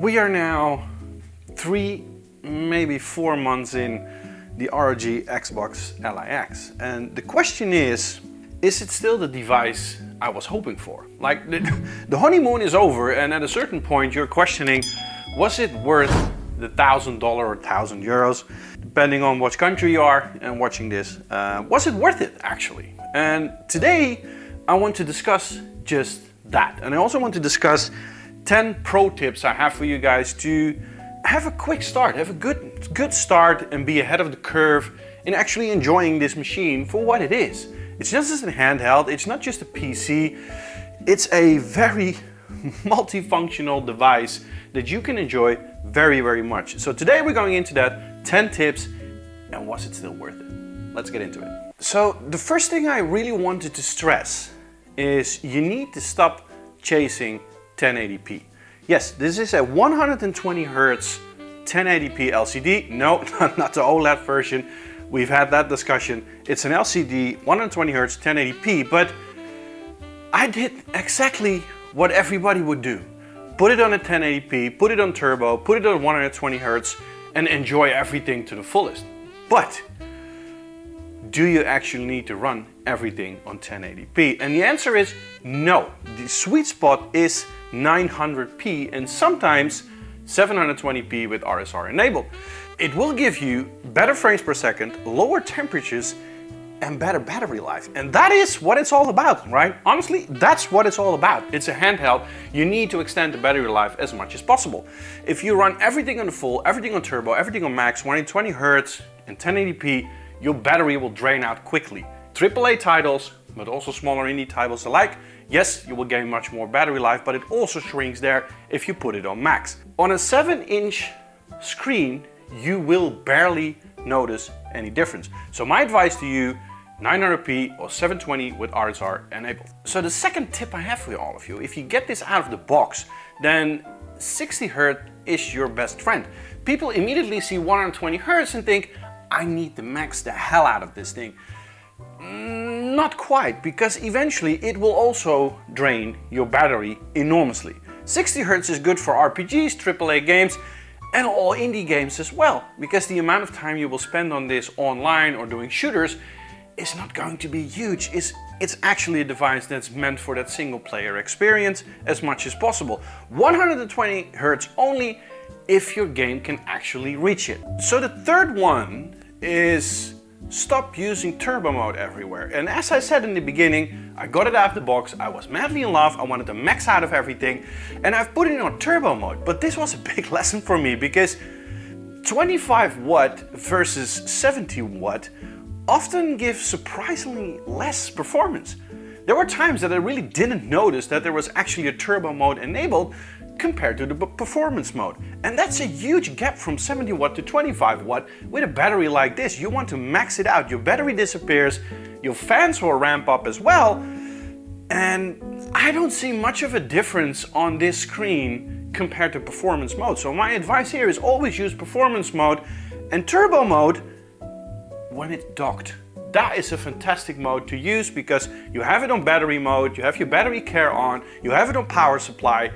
We are now 3, maybe 4 months in the ROG Xbox Ally X. And the question is it still the device I was hoping for? Like, the honeymoon is over, and at a certain point you're questioning, was it worth the $1,000 or €1,000, depending on which country you are and watching this. Was it worth it, actually? And today I want to discuss just that. And I also want to discuss 10 pro tips I have for you guys to have a quick start, have a good start and be ahead of the curve in actually enjoying this machine for what it is. It's not just a handheld, it's not just a PC, it's a very multifunctional device that you can enjoy very, very much. So today we're going into that 10 tips, and was it still worth it? Let's get into it. So the first thing I really wanted to stress is you need to stop chasing 1080p. Yes, this is a 120 Hz 1080p LCD. No, not the OLED version. We've had that discussion. It's an LCD 120 Hz 1080p, but I did exactly what everybody would do. Put it on a 1080p, put it on turbo, put it on 120 Hz and enjoy everything to the fullest. But do you actually need to run everything on 1080p? And the answer is no. The sweet spot is 900p and sometimes 720p with RSR enabled. It will give you better frames per second, lower temperatures, and better battery life. And that is what it's all about, right? Honestly, that's what it's all about. It's a handheld. You need to extend the battery life as much as possible. If you run everything on the full, everything on turbo, everything on max, 120 Hz and 1080p, your battery will drain out quickly. AAA titles, but also smaller indie titles alike, yes, you will gain much more battery life, but it also shrinks there if you put it on max. On a 7-inch screen, you will barely notice any difference. So my advice to you, 900p or 720 with RSR enabled. So the second tip I have for all of you, if you get this out of the box, then 60 Hz is your best friend. People immediately see 120 Hz and think, I need to max the hell out of this thing. Not quite, because eventually it will also drain your battery enormously. 60 Hz is good for RPGs, AAA games, and all indie games as well, because the amount of time you will spend on this online or doing shooters is not going to be huge. It's actually a device that's meant for that single player experience as much as possible. 120 Hz only if your game can actually reach it. So the third one is stop using turbo mode everywhere. And as I said in the beginning, I got it out of the box, I was madly in love, I wanted to max out of everything, and I've put it on turbo mode. But this was a big lesson for me, because 25 watt versus 70 watt often give surprisingly less performance. There were times that I really didn't notice that there was actually a turbo mode enabled compared to the performance mode. And that's a huge gap from 70 watt to 25 watt. With a battery like this, you want to max it out. Your battery disappears, your fans will ramp up as well. And I don't see much of a difference on this screen compared to performance mode. So my advice here is always use performance mode and turbo mode when it's docked. That is a fantastic mode to use because you have it on battery mode, you have your battery care on, you have it on power supply,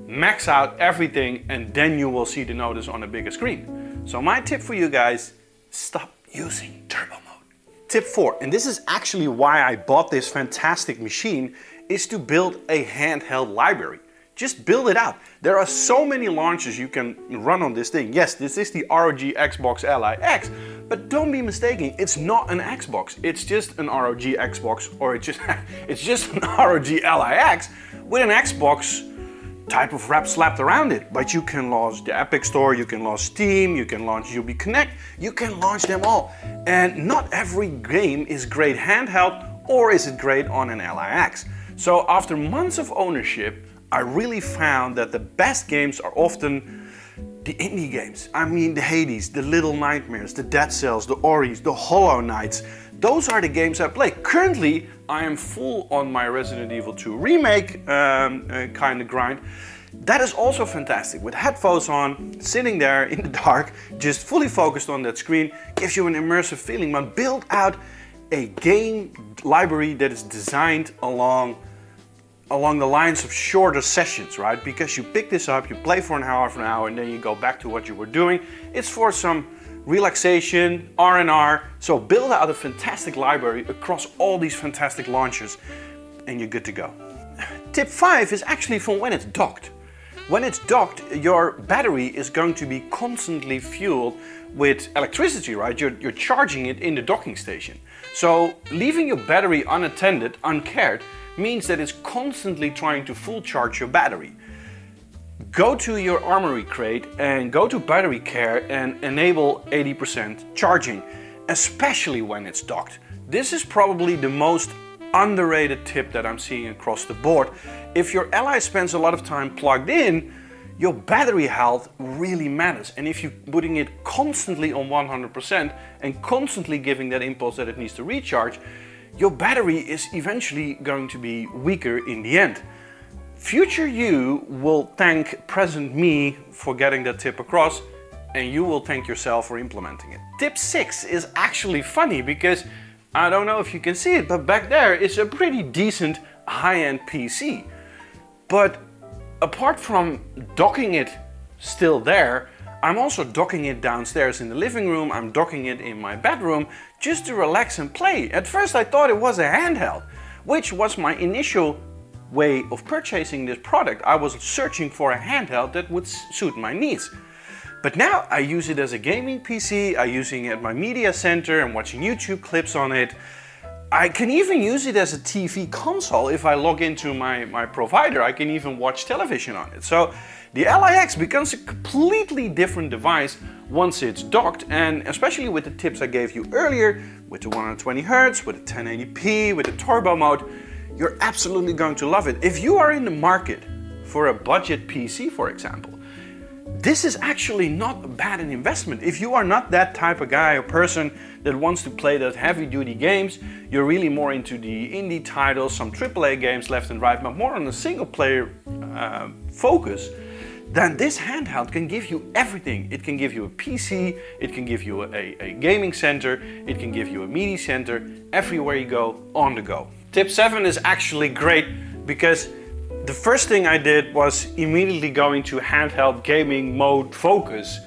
max out everything, and then you will see the notice on a bigger screen. So my tip for you guys, stop using turbo mode. Tip 4, and this is actually why I bought this fantastic machine, is to build a handheld library. Just build it out. There are so many launches you can run on this thing. Yes, this is the ROG Xbox Ally X, but don't be mistaken, it's not an Xbox. It's just an ROG Xbox, or it's just an ROG Ally X with an Xbox type of wrap slapped around it. But you can launch the Epic Store, you can launch Steam, you can launch UB Connect, you can launch them all. And not every game is great handheld, or is it great on an Ally X. So after months of ownership, I really found that the best games are often the indie games. I mean the Hades, the Little Nightmares, the Dead Cells, the Oris, the Hollow Knights. Those are the games I play. Currently, I am full on my Resident Evil 2 remake kind of grind. That is also fantastic. With headphones on, sitting there in the dark, just fully focused on that screen, gives you an immersive feeling. But build out a game library that is designed along along the lines of shorter sessions, right? Because you pick this up, you play for an hour, and then you go back to what you were doing. It's for some relaxation, R&R. So build out a fantastic library across all these fantastic launchers and you're good to go. Tip 5 is actually from when it's docked. When it's docked, your battery is going to be constantly fueled with electricity, right? You're charging it in the docking station. So leaving your battery unattended, uncared, means that it's constantly trying to full charge your battery. Go to your armory crate and go to battery care and enable 80% charging, especially when it's docked. This is probably the most underrated tip that I'm seeing across the board. If your Ally spends a lot of time plugged in, your battery health really matters. And if you're putting it constantly on 100% and constantly giving that impulse that it needs to recharge, your battery is eventually going to be weaker in the end. Future you will thank present me for getting that tip across, and you will thank yourself for implementing it. Tip 6 is actually funny because I don't know if you can see it, but back there is a pretty decent high-end PC. But apart from docking it still there, I'm also docking it downstairs in the living room, I'm docking it in my bedroom just to relax and play. At first I thought it was a handheld, which was my initial way of purchasing this product. I was searching for a handheld that would suit my needs. But now I use it as a gaming PC, I'm using it at my media center and watching YouTube clips on it. I can even use it as a TV console. If I log into my provider, I can even watch television on it. So the Ally X becomes a completely different device once it's docked, and especially with the tips I gave you earlier, with the 120 Hz, with the 1080p, with the turbo mode, you're absolutely going to love it. If you are in the market for a budget PC, for example, this is actually not a bad investment. If you are not that type of guy or person that wants to play those heavy duty games, you're really more into the indie titles, some AAA games left and right, but more on a single player focus, then this handheld can give you everything. It can give you a PC, it can give you a gaming center, it can give you a media center, everywhere you go, on the go. Tip 7 is actually great because the first thing I did was immediately going to handheld gaming mode focus.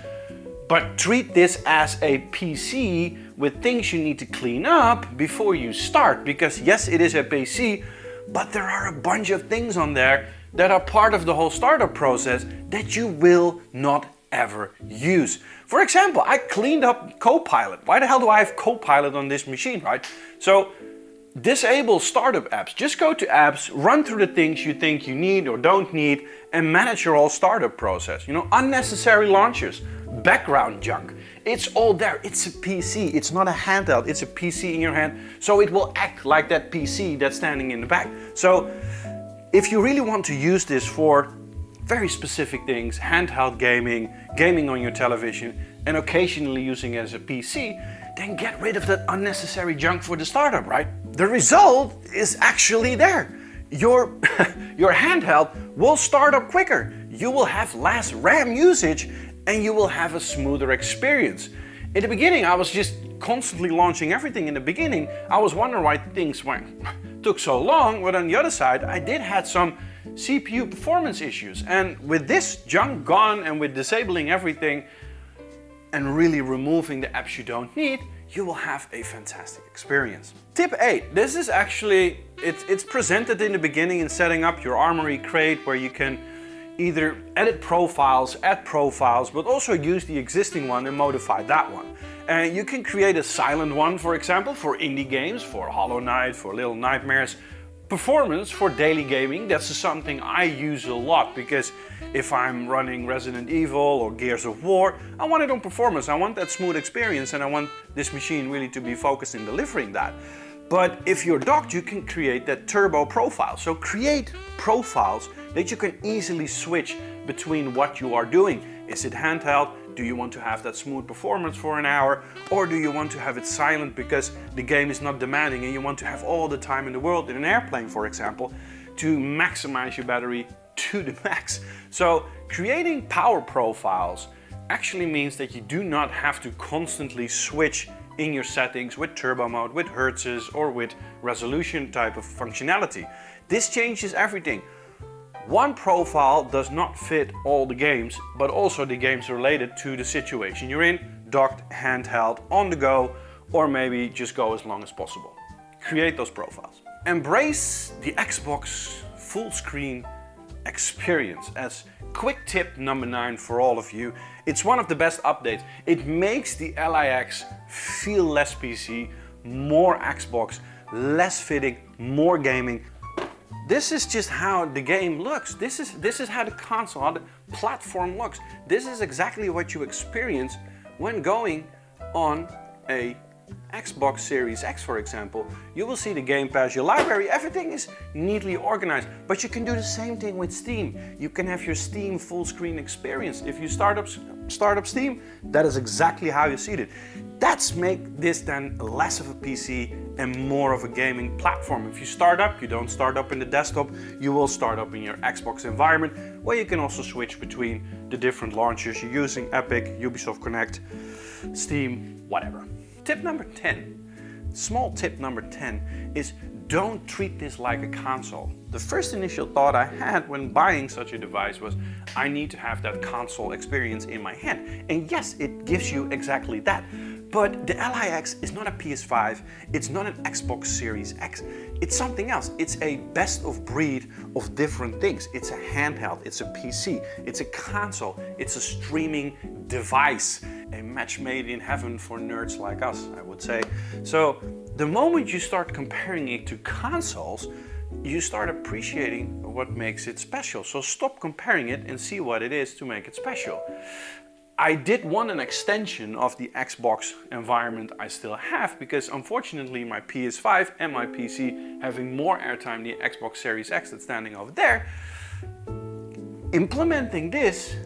But treat this as a PC with things you need to clean up before you start. Because yes, it is a PC, but there are a bunch of things on there that are part of the whole startup process that you will not ever use. For example, I cleaned up Copilot. Why the hell do I have Copilot on this machine, right? So disable startup apps. Just go to apps, run through the things you think you need or don't need, and manage your whole startup process. You know, unnecessary launchers, background junk. It's all there. It's a PC. It's not a handheld. It's a PC in your hand. So it will act like that PC that's standing in the back. So if you really want to use this for very specific things, handheld gaming, gaming on your television, and occasionally using it as a PC, then get rid of that unnecessary junk for the startup, right? The result is actually there. Your handheld will start up quicker. You will have less RAM usage and you will have a smoother experience. In the beginning, I was just constantly launching everything. In the beginning, I was wondering why things took so long, but on the other side, I did have some CPU performance issues. And with this junk gone and with disabling everything, and really removing the apps you don't need, you will have a fantastic experience. Tip 8. This is actually, it's presented in the beginning in setting up your armory crate where you can either edit profiles, add profiles, but also use the existing one and modify that one. And you can create a silent one, for example, for indie games, for Hollow Knight, for Little Nightmares. Performance for daily gaming, that's something I use a lot because if I'm running Resident Evil or Gears of War, I want it on performance. I want that smooth experience and I want this machine really to be focused in delivering that. But if you're docked, you can create that turbo profile. So create profiles that you can easily switch between what you are doing. Is it handheld? Do you want to have that smooth performance for an hour? Or do you want to have it silent because the game is not demanding and you want to have all the time in the world in an airplane, for example, to maximize your battery to the max? So creating power profiles actually means that you do not have to constantly switch in your settings with turbo mode, with hertzes or with resolution type of functionality. This changes everything. One profile does not fit all the games, but also the games related to the situation you're in, docked, handheld, on the go, or maybe just go as long as possible. Create those profiles. Embrace the Xbox full screen experience. As quick tip number 9 for all of you, it's one of the best updates. It makes the Ally X feel less PC, more Xbox, less fitting, more gaming. This is just how the game looks. This is how the console, how the platform looks. This is exactly what you experience when going on a Xbox Series X, for example. You will see the Game Pass, your library, everything is neatly organized. But you can do the same thing with Steam. You can have your Steam full screen experience. If you start up Steam, that is exactly how you see it. That's make this then less of a PC and more of a gaming platform. If you start up, you don't start up in the desktop, you will start up in your Xbox environment, where you can also switch between the different launchers you're using, Epic, Ubisoft Connect, Steam, whatever. Tip number 10, small tip number 10 is don't treat this like a console. The first initial thought I had when buying such a device was, I need to have that console experience in my hand. And yes, it gives you exactly that. But the Ally X is not a PS5, it's not an Xbox Series X, it's something else. It's a best of breed of different things. It's a handheld, it's a PC, it's a console, it's a streaming device. A match made in heaven for nerds like us, I would say. So the moment you start comparing it to consoles, you start appreciating what makes it special. So stop comparing it and see what it is to make it special. I did want an extension of the Xbox environment I still have, because unfortunately my PS5 and my PC having more airtime than the Xbox Series X that's standing over there. Implementing this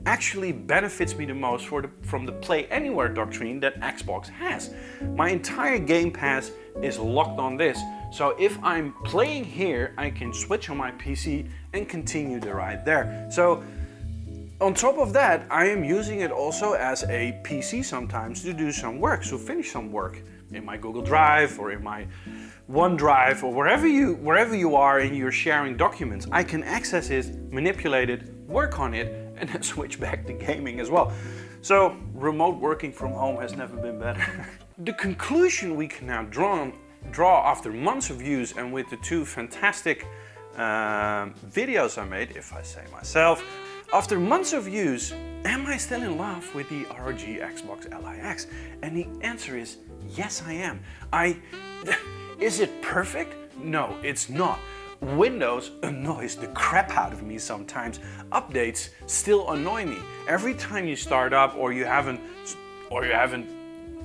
actually benefits me the most from the Play Anywhere doctrine that Xbox has. My entire Game Pass is locked on this. So if I'm playing here, I can switch on my PC and continue the ride there. So on top of that, I am using it also as a PC sometimes to do some work, so finish some work in my Google Drive or in my OneDrive or wherever you are and you're sharing documents. I can access it, manipulate it, work on it, and then switch back to gaming as well. So remote working from home has never been better. The conclusion we can now draw after months of use and with the 2 fantastic videos I made, if I say myself, after months of use, am I still in love with the ROG Xbox Ally X? And the answer is yes, I am. Is it perfect? No, it's not. Windows annoys the crap out of me sometimes. Updates still annoy me. Every time you start up or you haven't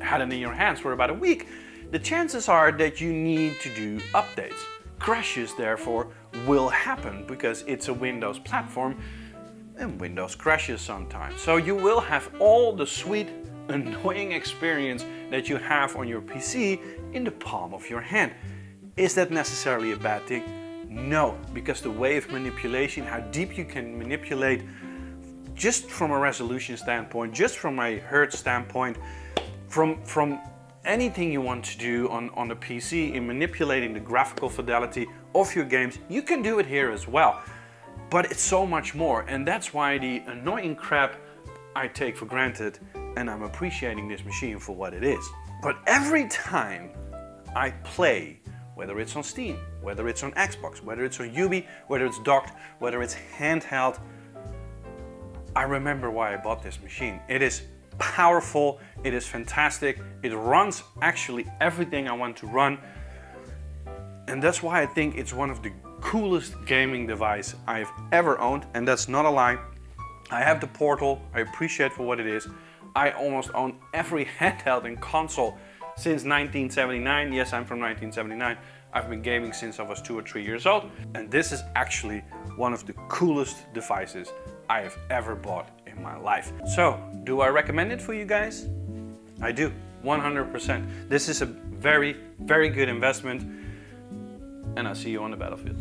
had it in your hands for about a week, the chances are that you need to do updates. Crashes therefore will happen because it's a Windows platform and Windows crashes sometimes. So you will have all the sweet, annoying experience that you have on your PC in the palm of your hand. Is that necessarily a bad thing? No, because the way of manipulation, how deep you can manipulate just from a resolution standpoint, just from a hertz standpoint, from anything you want to do on the PC in manipulating the graphical fidelity of your games, you can do it here as well. But it's so much more, and that's why the annoying crap I take for granted, and I'm appreciating this machine for what it is. But every time I play, whether it's on Steam, whether it's on Xbox, whether it's on Ubi, whether it's docked, whether it's handheld, I remember why I bought this machine. It is powerful, it is fantastic, it runs actually everything I want to run, and that's why I think it's one of the coolest gaming device I've ever owned, and that's not a lie. I have the Portal, I appreciate for what it is. I almost own every handheld and console since 1979. Yes, I'm from 1979. I've been gaming since I was 2 or 3 years old, and this is actually one of the coolest devices I have ever bought in my life. So, do I recommend it for you guys? I do, 100%. This is a very, very good investment, and I'll see you on the battlefield.